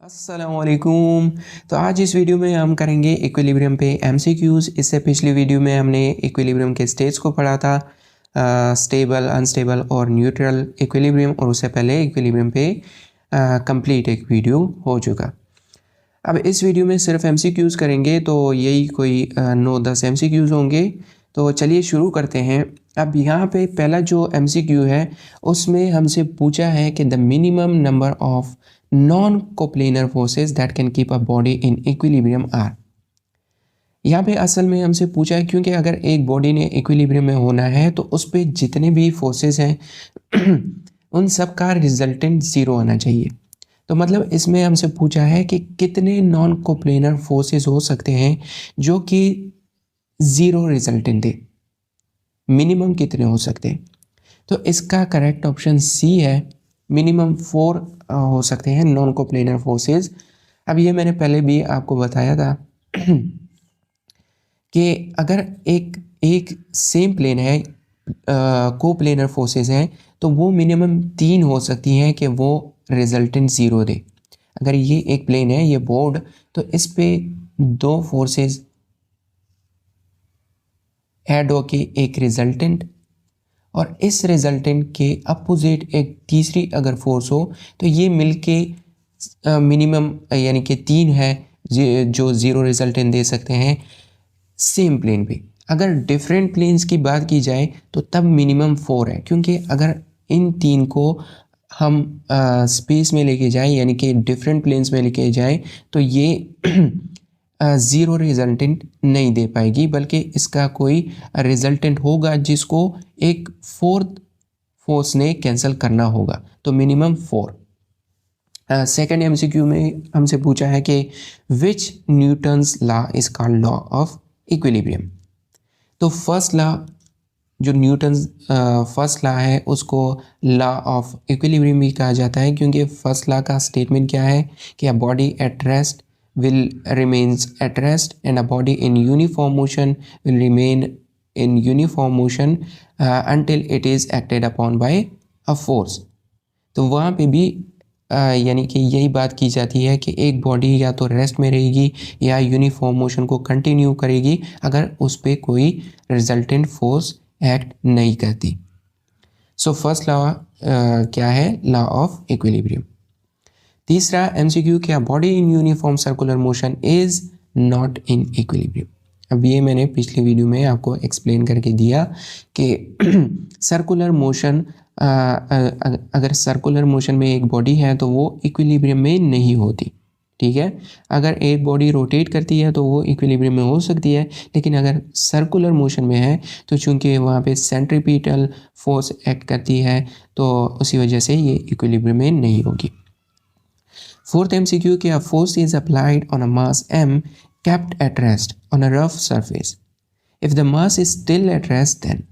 अस्सलामुअलैकुम। तो आज इस वीडियो में हम करेंगे इक्विलिब्रियम पे एमसीक्यूज़। इससे पिछली वीडियो में हमने इक्विलिब्रियम के स्टेट्स को पढ़ा था, स्टेबल, अनस्टेबल और न्यूट्रल इक्विलिब्रियम, और उससे पहले इक्विलिब्रियम पे कंप्लीट एक वीडियो हो चुका। अब इस वीडियो में सिर्फ एमसीक्यूज़ करेंगे, तो यही कोई 9-10 एमसीक्यूज़ होंगे। तो चलिए शुरू करते हैं। अब यहाँ पे पहला जो एमसीक्यू है उसमें हमसे पूछा है कि the minimum number of non coplanar forces that can keep a body in equilibrium are. यहाँ पे असल में हमसे पूछा है क्योंकि अगर एक बॉडी ने इक्विलिब्रियम में होना है तो उस पर जितने भी फोर्सेस हैं उन सब का रिजल्टेंट ज़ीरो आना चाहिए। तो मतलब इसमें हमसे पूछा है कि कितने नॉन कोप्लेनर फोर्सेस हो सकते हैं जो कि ज़ीरो रिजल्टेंट दे, मिनिमम कितने हो सकते हैं। तो इसका करेक्ट ऑप्शन सी है, मिनिमम 4 हो सकते हैं नॉन कोप्लेनर फोर्सेस। अब ये मैंने पहले भी आपको बताया था कि अगर एक सेम प्लेन है, कोप्लेनर फोर्सेस हैं, तो वो मिनिमम 3 हो सकती हैं कि वो रिजल्टेंट ज़ीरो दे। अगर ये एक प्लेन है, ये बोर्ड, तो इस पे 2 फोर्सेस ऐड होके एक रिजल्टेंट, और इस रिजल्टेंट के अपोजिट एक तीसरी अगर फोर्स हो तो ये मिलके मिनिमम यानी कि 3 है जो ज़ीरो रिजल्टेंट दे सकते हैं सेम प्लेन पे। अगर डिफरेंट प्लेन्स की बात की जाए तो तब मिनिमम 4 है, क्योंकि अगर इन 3 को हम स्पेस में लेके जाएं यानी कि डिफरेंट प्लेन्स में लेके जाएं तो ये ज़ीरो रिजल्टेंट नहीं दे पाएगी, बल्कि इसका कोई रिजल्टेंट होगा जिसको एक फोर्थ फोर्स ने कैंसिल करना होगा। तो मिनिमम 4। सेकेंड एमसीक्यू में हमसे पूछा है कि which Newton's law is called law of equilibrium. तो फर्स्ट लॉ जो न्यूटन्स फर्स्ट लॉ है उसको लॉ ऑफ इक्विलिब्रियम भी कहा जाता है, क्योंकि फर्स्ट लॉ का स्टेटमेंट क्या है कि a body at rest will remains at rest and a body in uniform motion will remain in uniform motion until it is acted upon by a force। तो वहाँ पे भी यानी कि यही बात की जाती है कि एक बॉडी या तो रेस्ट में रहेगी या यूनिफॉर्म मोशन को कंटिन्यू करेगी अगर उस पर कोई रिजल्टेंट फोर्स एक्ट नहीं करती। सो फर्स्ट लॉ क्या है? Law of equilibrium. तीसरा एमसीक्यू, क्या body in uniform circular motion is not in equilibrium. अब ये मैंने पिछली वीडियो में आपको एक्सप्लेन करके दिया कि सर्कुलर मोशन, अगर सर्कुलर मोशन में एक बॉडी है तो वो इक्विलिब्रियम में नहीं होती, ठीक है। अगर एक बॉडी रोटेट करती है तो वो इक्विलिब्रियम में हो सकती है, लेकिन अगर सर्कुलर मोशन में है तो चूंकि वहाँ पे सेंट्रीपिटल फोर्स एक्ट करती है तो उसी वजह से ये इक्विलिब्रियम में नहीं होगी। फोर्थ एमसीक्यू, क्या force is applied on a mass m kept at rest on a rough surface if the mass is still at rest then।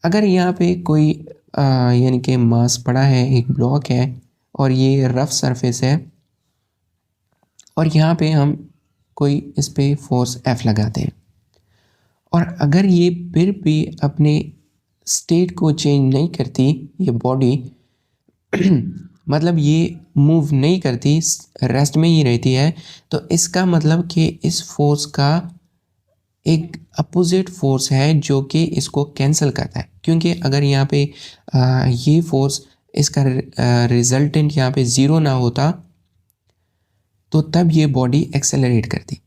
अगर यहाँ पे कोई यानी कि मास पड़ा है, एक ब्लॉक है और ये रफ सरफेस है, और यहाँ पे हम कोई इस पे फोर्स F लगाते हैं, और अगर ये फिर भी अपने स्टेट को चेंज नहीं करती, ये बॉडी मतलब ये मूव नहीं करती, रेस्ट में ही रहती है, तो इसका मतलब कि इस फोर्स का एक अपोजिट फोर्स है जो कि इसको कैंसिल करता है। क्योंकि अगर यहाँ पे ये फोर्स, इसका रिजल्टेंट यहाँ पे ज़ीरो ना होता तो तब ये बॉडी एक्सेलरेट करती,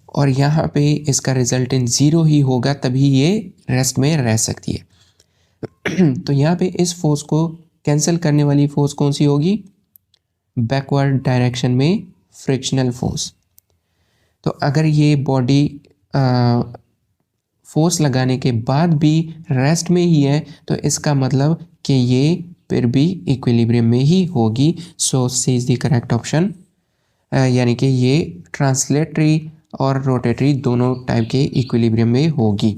और यहाँ पे इसका रिजल्टेंट ज़ीरो ही होगा, तभी ये रेस्ट में रह सकती है। तो यहाँ पे इस फोर्स को कैंसिल करने वाली फोर्स कौन सी होगी? बैकवर्ड डायरेक्शन में फ्रिक्शनल फोर्स। तो अगर ये बॉडी फोर्स लगाने के बाद भी रेस्ट में ही है तो इसका मतलब कि ये फिर भी इक्विलिब्रियम में ही होगी। सो सी इज द करेक्ट ऑप्शन, यानी कि ये ट्रांसलेटरी और रोटेटरी दोनों टाइप के इक्विलिब्रियम में होगी।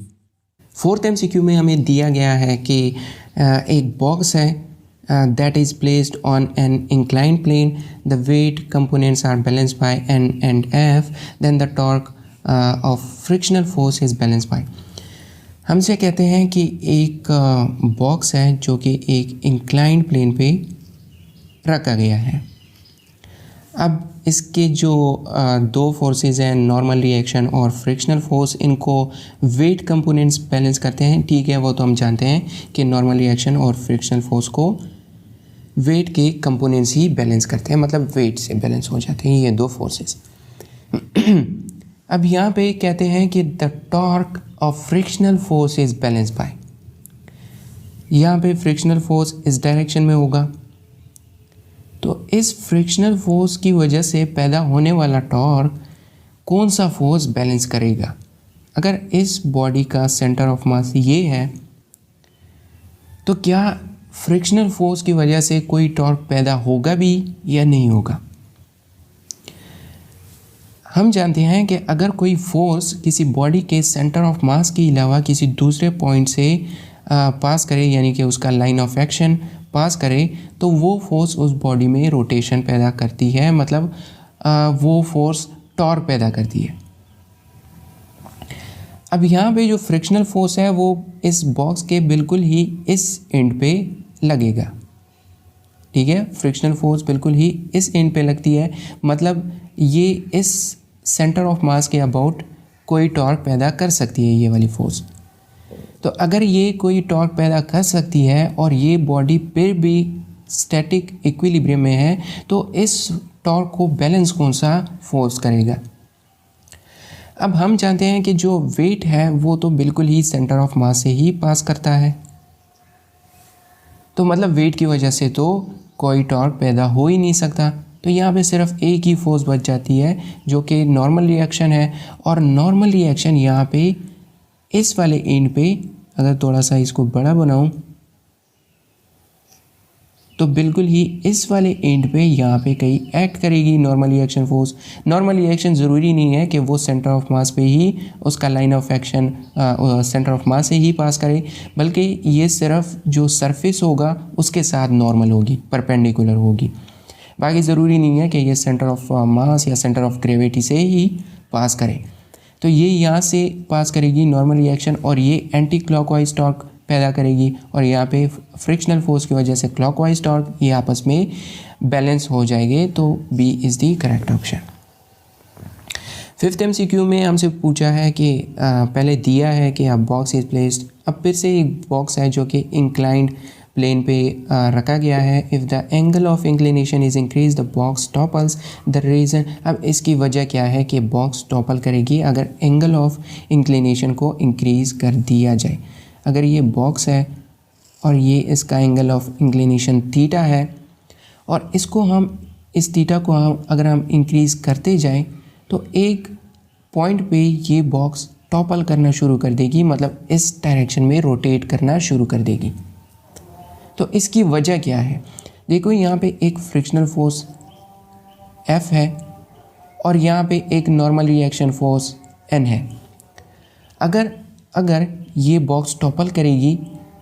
फोर्थ एमसीक्यू में हमें दिया गया है कि एक बॉक्स है that is placed on an inclined plane, the weight components are balanced by N and F, then the torque of frictional force is balanced by। हमसे कहते हैं कि एक बॉक्स है जो कि एक इंक्लाइंड प्लेन पे रखा गया है। अब इसके जो दो फोर्सेस हैं, नॉर्मल रिएक्शन और फ्रिक्शनल फोर्स, इनको वेट कंपोनेंट्स बैलेंस करते हैं। ठीक है, वो तो हम जानते हैं कि नॉर्मल रिएक्शन और फ्रिक्शनल फोर्स को वेट के कंपोनेंट्स ही बैलेंस करते हैं, मतलब वेट से बैलेंस हो जाते हैं ये दो फोर्सेस। अब यहाँ पे कहते हैं कि the torque of frictional force is balance bye, यहाँ पे फ्रिक्शनल फोर्स इस डायरेक्शन में होगा, तो इस फ्रिक्शनल फोर्स की वजह से पैदा होने वाला टॉर्क कौन सा फोर्स बैलेंस करेगा। अगर इस बॉडी का सेंटर ऑफ मास ये है, तो क्या फ्रिक्शनल फोर्स की वजह से कोई टॉर्क पैदा होगा भी या नहीं होगा। हम जानते हैं कि अगर कोई फोर्स किसी बॉडी के सेंटर ऑफ मास के अलावा किसी दूसरे पॉइंट से पास करे, यानी कि उसका लाइन ऑफ एक्शन पास करे, तो वो फोर्स उस बॉडी में रोटेशन पैदा करती है, मतलब वो फोर्स टॉर्क पैदा करती है। अब यहाँ पे जो फ्रिक्शनल फोर्स है वो इस बॉक्स के बिल्कुल ही इस एंड पे लगेगा। ठीक है, फ्रिक्शनल फोर्स बिल्कुल ही इस एंड पे लगती है, मतलब ये इस सेंटर ऑफ मास के अबाउट कोई टॉर्क पैदा कर सकती है ये वाली फोर्स। तो अगर ये कोई टॉर्क पैदा कर सकती है और ये बॉडी फिर भी स्टैटिक इक्विलिब्रियम में है, तो इस टॉर्क को बैलेंस कौन सा फोर्स करेगा। अब हम जानते हैं कि जो वेट है वो तो बिल्कुल ही सेंटर ऑफ मास से ही पास करता है, तो मतलब वेट की वजह से तो कोई टॉर्क पैदा हो ही नहीं सकता। तो यहाँ पे सिर्फ एक ही फोर्स बच जाती है जो कि नॉर्मल रिएक्शन है, और नॉर्मल रिएक्शन यहाँ पे इस वाले एंड पे, अगर थोड़ा सा इसको बड़ा बनाऊँ तो बिल्कुल ही इस वाले एंड पे यहाँ पे कहीं एक्ट करेगी normal reaction force. Normal reaction ज़रूरी नहीं है कि वो सेंटर ऑफ मास पे ही उसका line of action centre of mass से ही पास करे, बल्कि ये सिर्फ जो सरफेस होगा उसके साथ नॉर्मल होगी, परपेंडिकुलर होगी। बाकी ज़रूरी नहीं है कि ये सेंटर ऑफ मास या सेंटर ऑफ ग्रेविटी से ही पास करे। तो ये यहाँ से पास करेगी नॉर्मल रिएक्शन, और ये एंटी क्लॉकवाइज टॉर्क पैदा करेगी, और यहाँ पे फ्रिक्शनल फोर्स की वजह से क्लॉकवाइज टॉर्क ये आपस में बैलेंस हो जाएंगे। तो B is the correct option. Fifth MCQ में हमसे पूछा है कि पहले दिया है कि अब बॉक्स इज प्लेस्ड, अब फिर से एक बॉक्स है जो कि इंक्लाइंड प्लेन पे रखा गया है। If the angle of inclination is increase the box topples the reason. अब इसकी वजह क्या है कि बॉक्स टॉपल करेगी अगर एंगल ऑफ इंक्लिनेशन को इंक्रीज़ कर दिया जाए। अगर ये बॉक्स है और ये इसका एंगल ऑफ इंक्लिनेशन थीटा है, और इसको हम इस थीटा को अगर हम इंक्रीज़ करते जाएं तो एक पॉइंट पे ये बॉक्स टॉपल करना शुरू कर देगी, मतलब इस डायरेक्शन में रोटेट करना शुरू कर देगी। तो इसकी वजह क्या है, देखो यहाँ पे एक फ्रिक्शनल फोर्स F है और यहाँ पे एक नॉर्मल रिएक्शन फोर्स N है। अगर ये बॉक्स टॉपल करेगी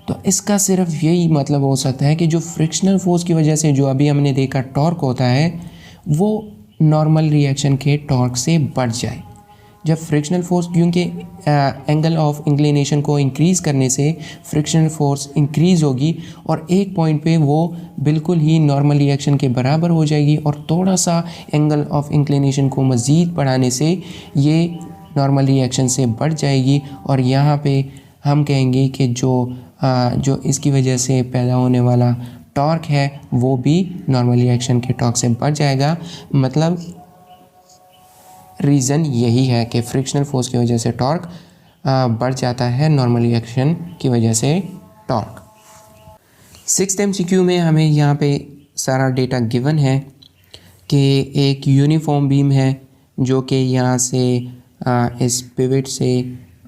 तो इसका सिर्फ यही मतलब हो सकता है कि जो फ्रिक्शनल फोर्स की वजह से जो अभी हमने देखा टॉर्क होता है वो नॉर्मल रिएक्शन के टॉर्क से बढ़ जाए। जब फ्रिक्शनल फोर्स, क्योंकि एंगल ऑफ इंक्लिनेशन को इंक्रीज़ करने से फ्रिक्शनल फोर्स इंक्रीज़ होगी और एक पॉइंट पे वो बिल्कुल ही नॉर्मल रिएक्शन के बराबर हो जाएगी, और थोड़ा सा एंगल ऑफ इंक्लिनेशन को मज़ीद बढ़ाने से ये नॉर्मल रिएक्शन से बढ़ जाएगी, और यहाँ पे हम कहेंगे कि जो इसकी वजह से पैदा होने वाला टॉर्क है वो भी नॉर्मल रिएक्शन के टॉर्क से बढ़ जाएगा। मतलब रीज़न यही है कि फ्रिक्शनल फोर्स की वजह से टॉर्क बढ़ जाता है, नॉर्मल रिएक्शन की वजह से टॉर्क। सिक्स्थ MCQ में हमें यहाँ पे सारा डेटा गिवन है कि एक यूनिफॉर्म बीम है जो कि यहाँ से इस पिवट से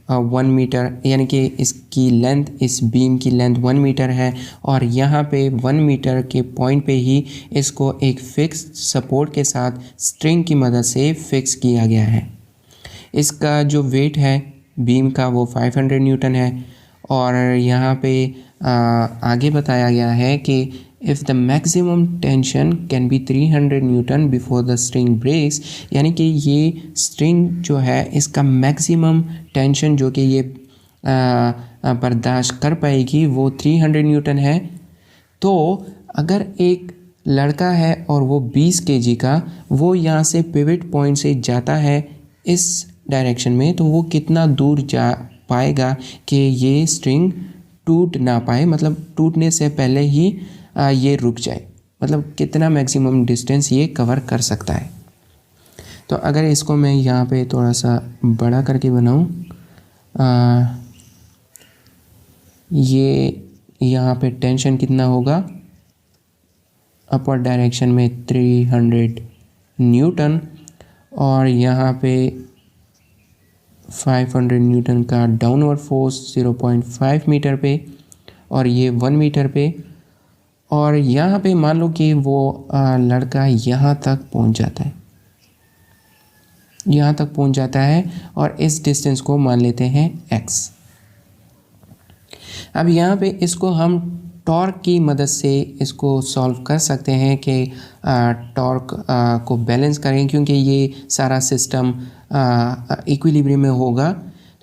1 मीटर, यानी कि इसकी लेंथ, इस बीम की लेंथ 1 मीटर है, और यहाँ पे 1 मीटर के पॉइंट पे ही इसको एक फिक्स सपोर्ट के साथ स्ट्रिंग की मदद से फिक्स किया गया है। इसका जो वेट है बीम का वो 500 न्यूटन है, और यहाँ पे आगे बताया गया है कि if the maximum tension can be 300 newton before the string breaks, यानी कि ये स्ट्रिंग जो है इसका मैक्सिमम टेंशन जो कि ये बर्दाश्त कर पाएगी वो 300 न्यूटन है। तो अगर एक लड़का है और वो 20 kg का, वो यहाँ से पिवट पॉइंट से जाता है इस डायरेक्शन में, तो वो कितना दूर जा पाएगा कि ये स्ट्रिंग टूट ना पाए, मतलब टूटने से पहले ही ये रुक जाए, मतलब कितना मैक्सिमम डिस्टेंस ये कवर कर सकता है। तो अगर इसको मैं यहाँ पे थोड़ा सा बड़ा करके बनाऊँ, ये यहाँ पे टेंशन कितना होगा, अपवर्ड डायरेक्शन में 300 न्यूटन, और यहाँ पे 500 न्यूटन का डाउनवर्ड फोर्स 0.5 मीटर पे, और ये 1 मीटर पे। और यहाँ पे मान लो कि वो लड़का यहाँ तक पहुँच जाता है, यहाँ तक पहुँच जाता है, और इस डिस्टेंस को मान लेते हैं x। अब यहाँ पे इसको हम टॉर्क की मदद से इसको सॉल्व कर सकते हैं कि टॉर्क को बैलेंस करें, क्योंकि ये सारा सिस्टम इक्विलिब्रियम में होगा।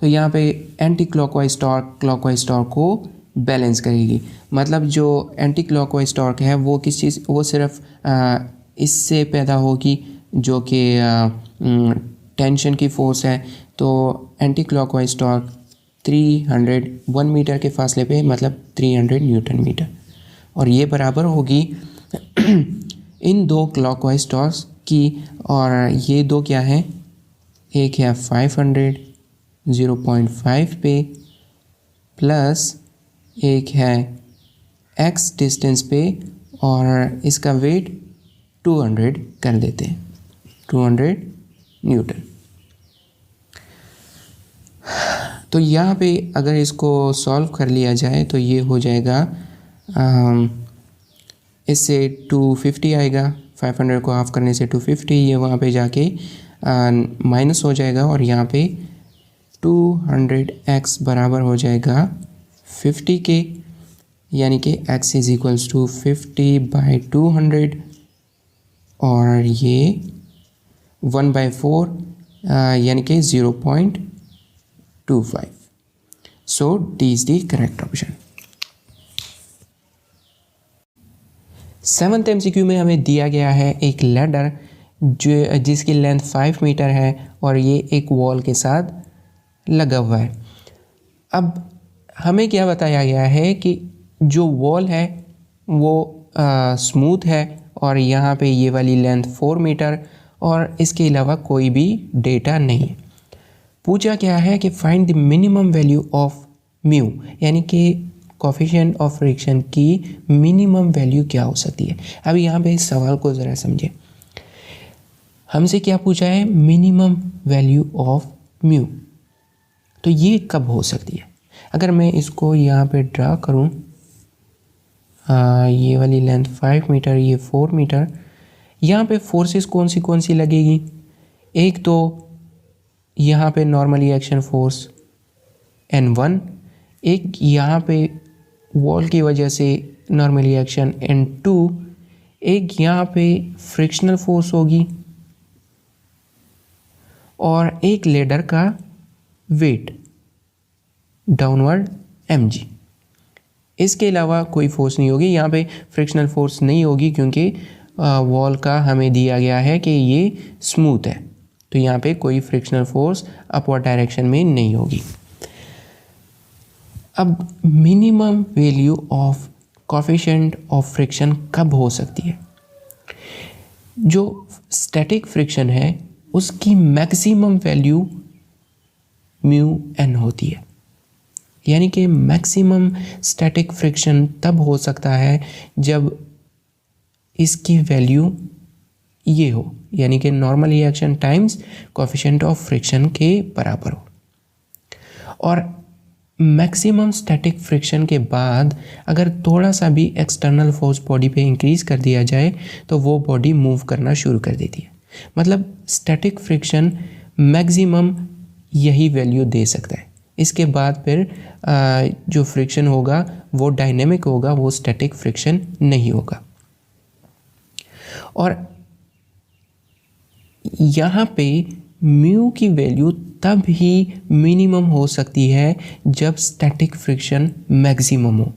तो यहाँ पे anti clockwise torque clockwise torque को बैलेंस करेगी। मतलब जो एंटी क्लॉकवाइज टॉर्क है वो किस चीज़, वो सिर्फ इससे पैदा होगी जो कि टेंशन की फोर्स है। तो एंटी क्लॉकवाइज टॉर्क 1 मीटर के फासले पे, मतलब 300 न्यूटन मीटर, और ये बराबर होगी इन दो क्लॉकवाइज टॉर्क्स की। और ये दो क्या है, एक है 500 0.5 पे, प्लस एक है x डिस्टेंस पे, और इसका वेट 200 कर देते हैं, 200 न्यूटन। तो यहाँ पे अगर इसको सॉल्व कर लिया जाए तो ये हो जाएगा, इससे 250 आएगा, 500 को हाफ करने से 250, ये वहाँ पे जाके माइनस हो जाएगा, और यहाँ पे 200x बराबर हो जाएगा 50 के, यानी कि x इज इक्वल्स टू 50/200, और ये 1/4 यानी कि 0.25। So D is the correct option। 7th MCQ में हमें दिया गया है एक लैडर जो जिसकी लेंथ 5 मीटर है, और ये एक वॉल के साथ लगा हुआ है। अब हमें क्या बताया गया है कि जो वॉल है वो स्मूथ है, और यहाँ पे ये वाली लेंथ 4 मीटर, और इसके अलावा कोई भी डेटा नहीं है। पूछा क्या है कि find the minimum value of mu, यानी कि कोफिशिएंट ऑफ फ्रिक्शन की मिनिमम वैल्यू क्या हो सकती है। अब यहाँ पे इस सवाल को ज़रा समझें, हमसे क्या पूछा है, मिनिमम वैल्यू ऑफ म्यू, तो ये कब हो सकती है। अगर मैं इसको यहाँ पे ड्रा करूँ, ये वाली लेंथ 5 मीटर, ये 4 मीटर, यहाँ पे फोर्सेस कौन सी लगेगी। एक तो यहाँ पे नॉर्मली एक्शन फोर्स N1, एक यहाँ पे वॉल की वजह से नॉर्मली एक्शन N2, एक यहाँ पे फ्रिक्शनल फोर्स होगी, और एक लेडर का वेट डाउनवर्ड mg। इसके अलावा कोई फोर्स नहीं होगी, यहाँ पे फ्रिक्शनल फोर्स नहीं होगी, क्योंकि वॉल का हमें दिया गया है कि ये स्मूथ है, तो यहाँ पे कोई फ्रिक्शनल फोर्स अपवर्ड डायरेक्शन में नहीं होगी। अब minimum value of coefficient of friction कब हो सकती है। जो स्टैटिक फ्रिक्शन है उसकी मैक्सिमम वैल्यू म्यू एन होती है, यानी कि मैक्सिमम स्टैटिक फ्रिक्शन तब हो सकता है जब इसकी वैल्यू ये हो, यानी कि normal reaction times coefficient of friction के बराबर हो। और मैक्सिमम स्टैटिक फ्रिक्शन के बाद अगर थोड़ा सा भी एक्सटर्नल फोर्स बॉडी पे इंक्रीज कर दिया जाए तो वो बॉडी मूव करना शुरू कर देती है। मतलब स्टैटिक फ्रिक्शन मैक्सिमम यही वैल्यू दे सकता है। इसके बाद फिर जो फ्रिक्शन होगा वो डायनेमिक होगा, वो स्टैटिक फ्रिक्शन नहीं होगा। और यहाँ पे म्यू की वैल्यू तब ही मिनिमम हो सकती है जब स्टैटिक फ्रिक्शन मैक्सिमम हो।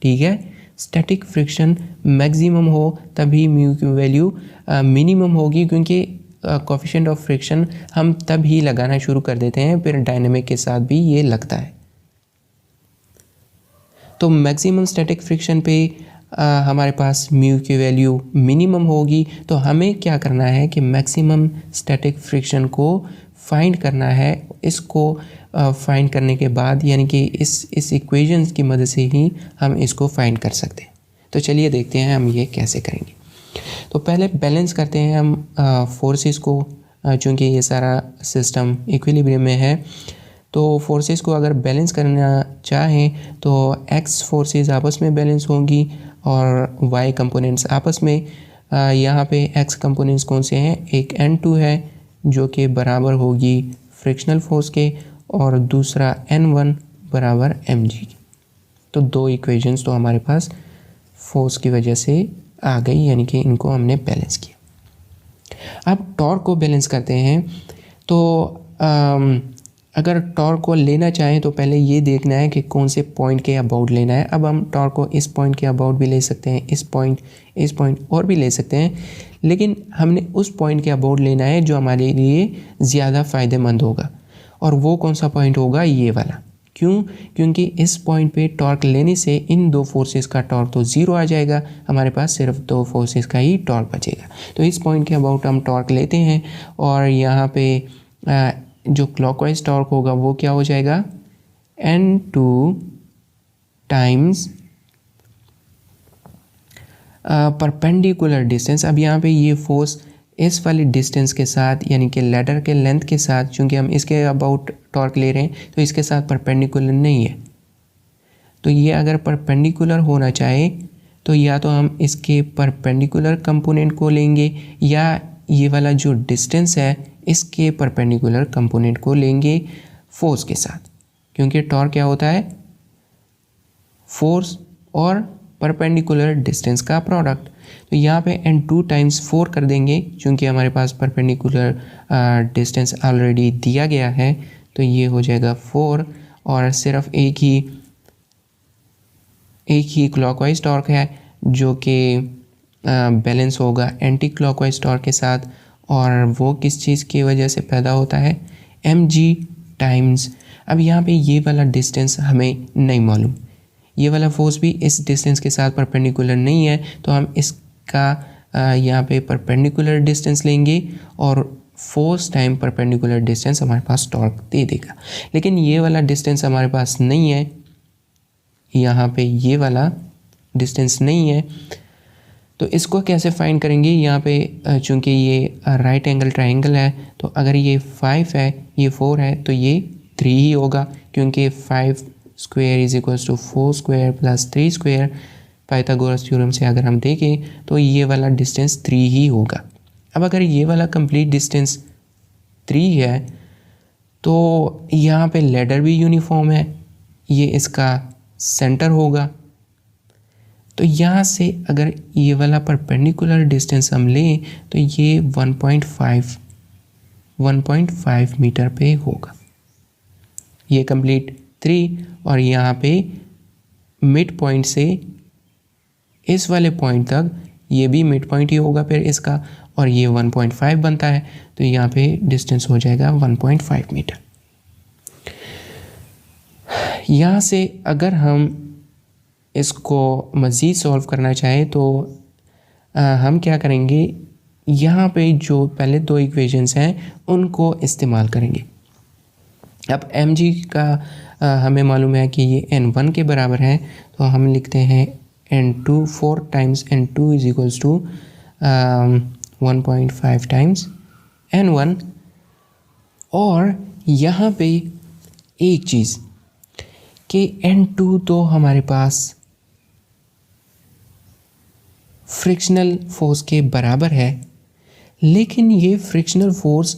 ठीक है, स्टैटिक फ्रिक्शन मैक्सिमम हो तभी म्यू की वैल्यू मिनिमम होगी, क्योंकि कोफिशिएंट ऑफ फ्रिक्शन हम तभी लगाना शुरू कर देते हैं, फिर डायनेमिक के साथ भी ये लगता है। तो मैक्सिमम स्टैटिक फ्रिक्शन पे हमारे पास म्यू की वैल्यू मिनिमम होगी, तो हमें क्या करना है कि मैक्सिमम स्टैटिक फ्रिक्शन को फाइंड करना है। इसको फाइंड करने के बाद यानी कि इस इक्वेशंस की मदद से ही हम इसको फाइंड कर सकते हैं। तो चलिए देखते हैं हम ये कैसे करेंगे। तो पहले बैलेंस करते हैं हम फोर्सेस को, चूँकि ये सारा सिस्टम इक्विलिब्रियम में है। तो फोर्सेस को अगर बैलेंस करना चाहें तो एक्स फोर्सेस आपस में बैलेंस होंगी और वाई कंपोनेंट्स आपस में। यहाँ पे एक्स कंपोनेंट्स कौन से हैं, एक N2 है जो कि बराबर होगी फ्रिक्शनल फोर्स के, और दूसरा N1 बराबर mg की। तो दो इक्वेशंस तो हमारे पास फोर्स की वजह से आ गई, यानी कि इनको हमने बैलेंस किया। अब टॉर्क को बैलेंस करते हैं। तो अगर टॉर्क को लेना चाहें तो पहले ये देखना है कि कौन से पॉइंट के अबाउट लेना है। अब हम टॉर्क को इस पॉइंट के अबाउट भी ले सकते हैं, इस पॉइंट और भी ले सकते हैं, लेकिन हमने उस पॉइंट के अबाउट लेना है जो हमारे लिए ज़्यादा फ़ायदेमंद होगा। और वो कौन सा पॉइंट होगा, ये वाला। क्यों? क्योंकि इस पॉइंट पे टॉर्क लेने से इन दो फोर्सेस का टॉर्क तो ज़ीरो आ जाएगा, हमारे पास सिर्फ दो फोर्सेस का ही टॉर्क बचेगा। तो इस पॉइंट के अबाउट हम टॉर्क लेते हैं और यहाँ पे जो क्लॉकवाइज टॉर्क होगा वो क्या हो जाएगा, N2 टाइम्स परपेंडिकुलर डिस्टेंस। अब यहाँ पे ये फोर्स इस वाली डिस्टेंस के साथ यानी कि लैडर के लेंथ के साथ, चूँकि हम इसके अबाउट टॉर्क ले रहे हैं तो इसके साथ परपेंडिकुलर नहीं है। तो ये अगर परपेंडिकुलर होना चाहे तो या तो हम इसके परपेंडिकुलर कंपोनेंट को लेंगे या ये वाला जो डिस्टेंस है इसके परपेंडिकुलर कंपोनेंट को लेंगे फोर्स के साथ, क्योंकि टॉर्क क्या होता है, फोर्स और परपेंडिकुलर डिस्टेंस का प्रोडक्ट। तो यहाँ पे N2 टाइम्स 4 कर देंगे, क्योंकि हमारे पास परपेंडिकुलर डिस्टेंस ऑलरेडी दिया गया है। तो ये हो जाएगा 4 और सिर्फ एक ही क्लॉकवाइज टॉर्क है जो कि बैलेंस होगा एंटी क्लॉकवाइज टॉर्क के साथ, और वो किस चीज़ की वजह से पैदा होता है, mg टाइम्स। अब यहाँ पे ये वाला डिस्टेंस हमें नहीं मालूम, ये वाला फोर्स भी इस डिस्टेंस के साथ परपेंडिकुलर नहीं है, तो हम इसका यहाँ पे परपेंडिकुलर डिस्टेंस लेंगे और फोर्स टाइम परपेंडिकुलर डिस्टेंस हमारे पास टॉर्क दे देगा। लेकिन ये वाला डिस्टेंस हमारे पास नहीं है, यहाँ पे ये वाला डिस्टेंस नहीं है, तो इसको कैसे फाइंड करेंगे। यहाँ पे चूँकि ये राइट एंगल ट्रायंगल है, तो अगर ये 5 है ये 4 है तो ये 3 ही होगा, क्योंकि 5 square is equals to 4 square plus 3 square. Pythagoras theorem से अगर हम देखें तो ये वाला डिस्टेंस 3 ही होगा। अब अगर ये वाला कंप्लीट डिस्टेंस 3 है तो यहाँ पे लैडर भी यूनिफॉर्म है, ये इसका सेंटर होगा। तो यहाँ से अगर ये वाला परपेंडिकुलर डिस्टेंस हम लें तो ये 1.5 मीटर पे होगा, ये कंप्लीट 3, और यहाँ पे मिड पॉइंट से इस वाले पॉइंट तक ये भी मिड पॉइंट ही होगा फिर इसका, और ये 1.5 बनता है, तो यहाँ पे डिस्टेंस हो जाएगा 1.5 मीटर। यहाँ से अगर हम इसको मज़ीद सॉल्व करना चाहें तो हम क्या करेंगे, यहाँ पे जो पहले दो इक्वेशंस हैं उनको इस्तेमाल करेंगे। अब mg का हमें मालूम है कि ये n1 के बराबर है, तो हम लिखते हैं n2 4 times n2 is equals to 1.5 times n1। और यहाँ पे एक चीज़ कि n2 तो हमारे पास फ्रिक्शनल फोर्स के बराबर है, लेकिन ये फ्रिक्शनल फोर्स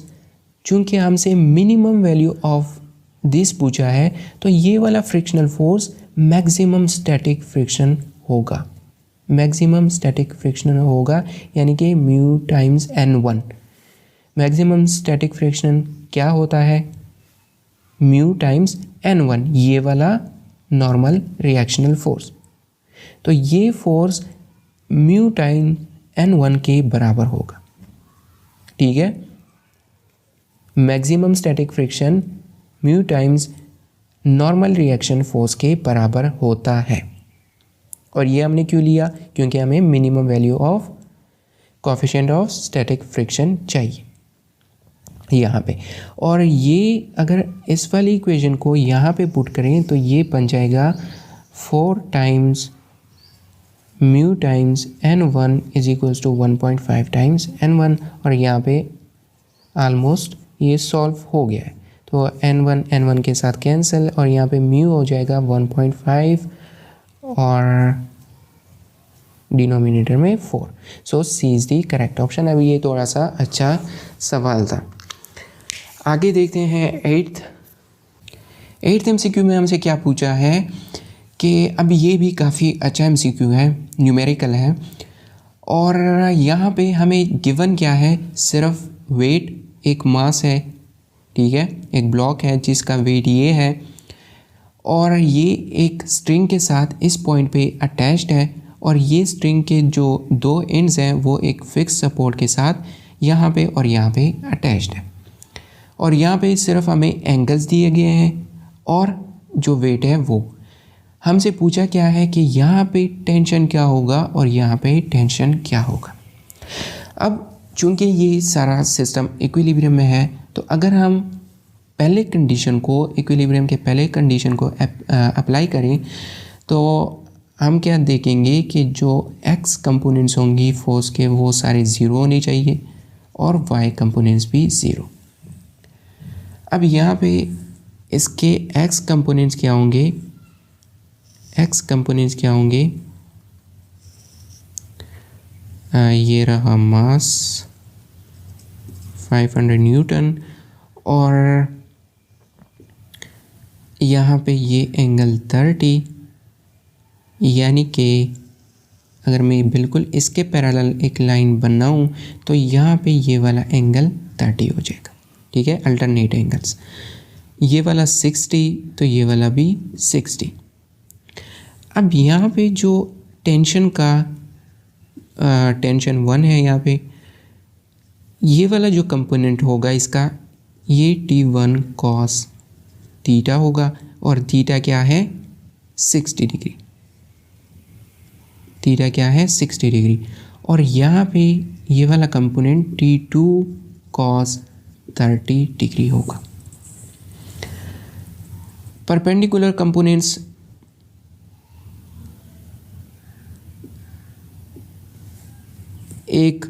चूँकि हमसे मिनिमम वैल्यू ऑफ दिस पूछा है, तो ये वाला frictional force maximum static friction होगा, मैक्सिमम स्टैटिक फ्रिक्शन होगा, यानी कि mu times n1। Maximum static friction क्या होता है, म्यू टाइम्स n1, ये वाला नॉर्मल रिएक्शनल फोर्स। तो ये फोर्स म्यू टाइम N1 के बराबर होगा। ठीक है, maximum static friction mu times normal reaction force के बराबर होता है। और ये हमने क्यों लिया? क्योंकि हमें minimum value of coefficient of static friction चाहिए यहाँ पे। और ये अगर इस वाली इक्वेशन को यहाँ पे पुट करें तो ये बन जाएगा 4 times mu times N1 is equals to 1.5 times N1। और यहाँ पे ऑलमोस्ट ये सॉल्व हो गया है, तो N1 के साथ कैंसिल और यहाँ पे म्यू हो जाएगा 1.5 और डिनोमिनेटर में 4। सो सी इज़ दी करेक्ट ऑप्शन। अभी ये थोड़ा सा अच्छा सवाल था। आगे देखते हैं एट्थ MCQ में हमसे क्या पूछा है कि अब ये भी काफ़ी अच्छा MCQ है, न्यूमेरिकल है। और यहाँ पे हमें गिवन क्या है? सिर्फ वेट, एक मास है, ठीक है, एक ब्लॉक है जिसका वेट ये है और ये एक स्ट्रिंग के साथ इस पॉइंट पे अटैच्ड है और ये स्ट्रिंग के जो 2 एंड्स हैं वो एक फिक्स सपोर्ट के साथ यहाँ पे और यहाँ पे अटैच्ड है। और यहाँ पे सिर्फ हमें एंगल्स दिए गए हैं और जो वेट है वो हमसे पूछा क्या है कि यहाँ पे टेंशन क्या होगा और यहाँ पे टेंशन क्या होगा। अब चूंकि ये सारा सिस्टम इक्विलिब्रियम में है तो अगर हम पहले कंडीशन को, इक्विलिब्रियम के पहले कंडीशन को अप्लाई करें तो हम क्या देखेंगे कि जो x कंपोनेंट्स होंगी फोर्स के वो सारे ज़ीरो होने चाहिए और y कंपोनेंट्स भी ज़ीरो। अब यहाँ पे इसके x कंपोनेंट्स क्या होंगे? x कंपोनेंट्स क्या होंगे? ये रहा मास 500 न्यूटन और यहाँ पे ये एंगल 30, यानी कि अगर मैं बिल्कुल इसके पैरेलल एक लाइन बनाऊँ तो यहाँ पे ये वाला एंगल 30 हो जाएगा। ठीक है, अल्टरनेट एंगल्स, ये वाला 60 तो ये वाला भी 60। अब यहाँ पे जो टेंशन का टेंशन 1 है, यहाँ पे ये वाला जो कंपोनेंट होगा इसका ये T1 cos थीटा होगा और थीटा क्या है? 60 डिग्री। थीटा क्या है? 60 डिग्री। और यहाँ पे ये वाला कंपोनेंट T2 cos 30 डिग्री होगा। परपेंडिकुलर कंपोनेंट्स एक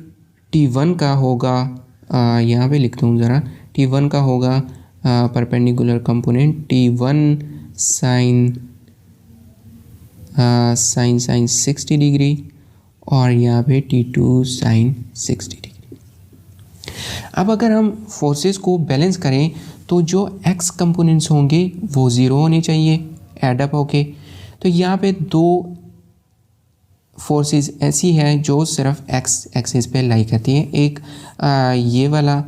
T1 का होगा, यहाँ पे लिखता हूँ ज़रा, T1 का होगा perpendicular component T1 sign 60 degree और यहाँ पे T2 साइन 60 डिग्री। अब अगर हम फोर्सेस को बैलेंस करें तो जो x कंपोनेंट्स होंगे वो ज़ीरो होने चाहिए एडअप होके। तो यहाँ पे 2 फोर्सेस ऐसी हैं जो सिर्फ x एक्सिस पे लाई करती हैं, एक ये वाला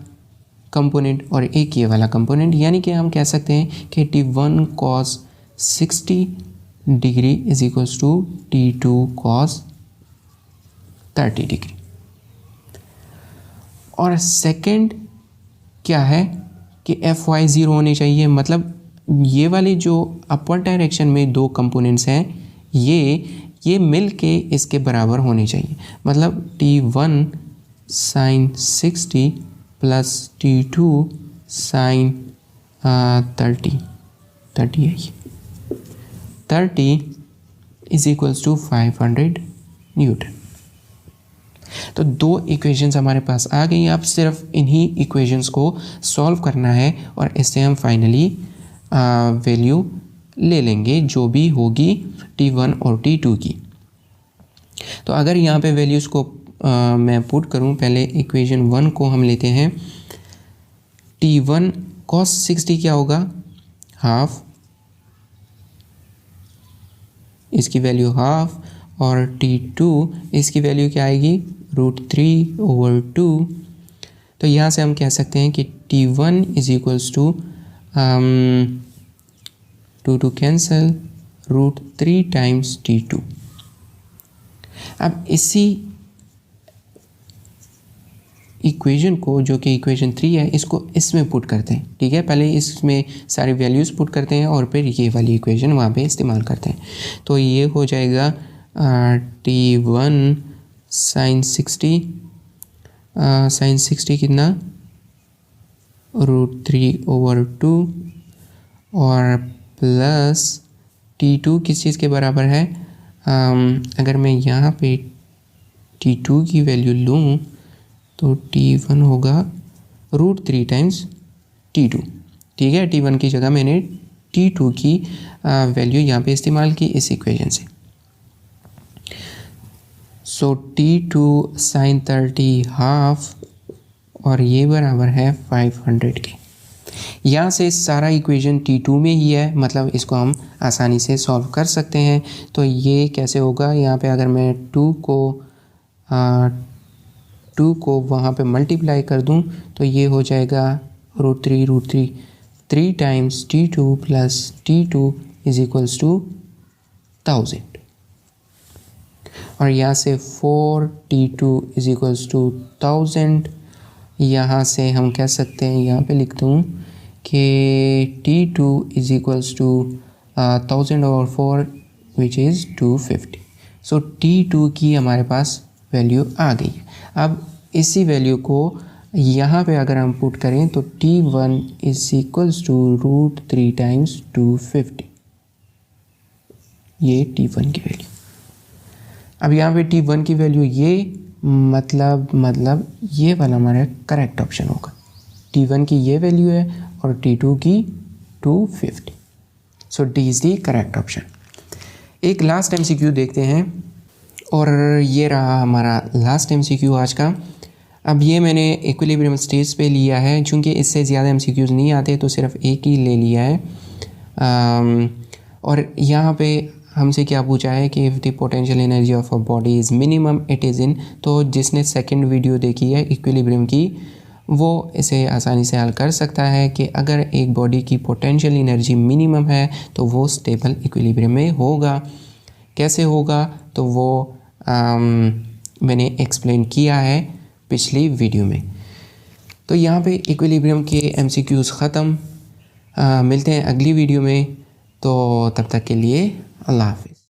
कंपोनेंट और एक ये वाला कंपोनेंट। यानी कि हम कह सकते हैं कि T1 cos 60 degree is equals to T2 cos 30 degree. और सेकंड क्या है कि Fy ज़ीरो होने चाहिए, मतलब ये वाले जो अपवर्ड डायरेक्शन में 2 कंपोनेंट्स हैं ये मिल के इसके बराबर होने चाहिए। मतलब T1 sign 60 plus T2 sign 30 है ये 30 इज इक्वल्स टू 500 न्यूटन। तो 2 इक्वेशंस हमारे पास आ गई। अब सिर्फ इन्हीं इक्वेशंस को सॉल्व करना है और इससे हम फाइनली वैल्यू ले लेंगे जो भी होगी T1 और T2 की। तो अगर यहाँ पे वैल्यूज़ को मैं पुट करूँ, पहले इक्वेशन 1 को हम लेते हैं। T1 cos 60 क्या होगा? हाफ, इसकी वैल्यू हाफ, और T2 इसकी वैल्यू क्या आएगी? √3/2। तो यहाँ से हम कह सकते हैं कि T1 is equals to 2 cancel √3 times T2। अब इसी इक्वेशन को, जो कि इक्वेशन 3 है, इसको इसमें पुट करते हैं। ठीक है, पहले इसमें सारी वैल्यूज़ पुट करते हैं और फिर ये वाली इक्वेशन वहाँ पे इस्तेमाल करते हैं। तो ये हो जाएगा T1 sin 60 कितना √3/2 और प्लस T2 किस चीज़ के बराबर है, अगर मैं यहाँ पे T2 की वैल्यू लूँ तो T1 होगा √3 टाइम्स T2। ठीक है, T1 की जगह मैंने T2 की वैल्यू यहाँ पे इस्तेमाल की इस इक्वेशन से। सो T2 sin 30 हाफ और ये बराबर है 500 के। यहाँ से सारा इक्वेशन T2 में ही है, मतलब इसको हम आसानी से सॉल्व कर सकते हैं। तो ये कैसे होगा, यहाँ पे अगर मैं 2 को वहाँ पे मल्टीप्लाई कर दूँ तो ये हो जाएगा √3 3 times T2 plus T2 is equals to 1000 और यहाँ से 4T2 इज इक्वल्स टू 1000। यहाँ से हम कह सकते हैं, यहाँ पे लिखता हूँ कि T2 इज इक्वल्स टू 1000 और 4 विच इज़ 250। सो T2 की हमारे पास वैल्यू आ गई है। अब इसी वैल्यू को यहाँ पे अगर हम पुट करें तो T1 is equals to √3 times 250, ये T1 की वैल्यू। अब यहाँ पे T1 की वैल्यू ये मतलब ये वाला हमारा करेक्ट ऑप्शन होगा। T1 की ये वैल्यू है और T2 की 250। सो D is the correct option. एक लास्ट MCQ देखते हैं और ये रहा हमारा लास्ट MCQ आज का। अब ये मैंने इक्विलिब्रियम स्टेज पे लिया है, चूँकि इससे ज़्यादा MCQs नहीं आते तो सिर्फ एक ही ले लिया है। और यहाँ पे हमसे क्या पूछा है कि if the potential energy of a body is minimum it is in. तो जिसने सेकंड वीडियो देखी है इक्विलिब्रियम की, वो इसे आसानी से हल कर सकता है कि अगर एक बॉडी की पोटेंशियल एनर्जी मिनिमम है तो वो स्टेबल इक्विलिब्रियम में होगा। कैसे होगा तो वो मैंने एक्सप्लेन किया है पिछली वीडियो में। तो यहाँ पे इक्विलिब्रियम के MCQs ख़त्म। मिलते हैं अगली वीडियो में, तो तब तक के लिए अल्लाह हाफ़िज़।